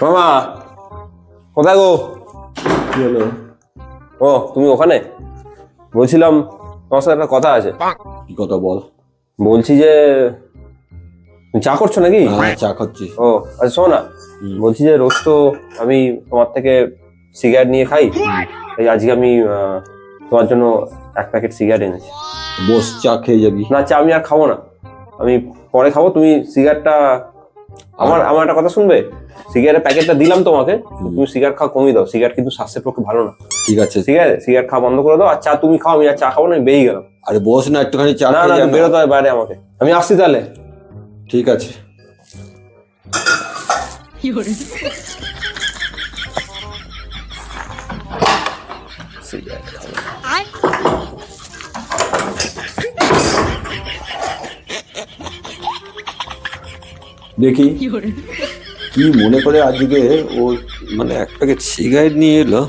মামা কোথায় গো? কি হলো? ও তুমি ওখানে? বলছিলাম তোমার সাথে একটা কথা আছে। কি কথা বল? বলছি যে তুমি চা করছো নাকি? হ্যাঁ, চা খাচ্ছি। ও আচ্ছা শোনো না, বলছি যে রোজ তো আমি তোমার থেকে সিগারেট নিয়ে খাই, তাই আজকে আমি তোমার জন্য এক প্যাকেট সিগারেট এনেছি। বস, চা খেয়ে যাবি? না, চা আমি আর খাবো না, আমি পরে খাবো। তুমি সিগারেটটা আমার আমার একটা কথা শুনবে? সিগারেটের প্যাকেটটা দিলাম তোমাকে, তুমি সিগারেট খাওয়া কমিয়ে দাও। সিগারেট কিন্তু স্বাস্থ্যের পক্ষে ভালো না। ঠিক আছে। ঠিক আছে, সিগারেট খাওয়া বন্ধ করে দাও। আর চা তুমি খাও, আমি আর চা খাবো না, আমি বেরিয়ে গেলাম। আরে বস না, একটুখানি চা না খেয়ে না, যা তুমি বেরোতে হবে বাইরে আমাকে। আমি আসছি তাহলে। ঠিক আছে। সিগারেট খাবো। দেখি কি মনে করে আজকে ও, মানে এক প্যাকেট সিগারেট নিয়ে এলো।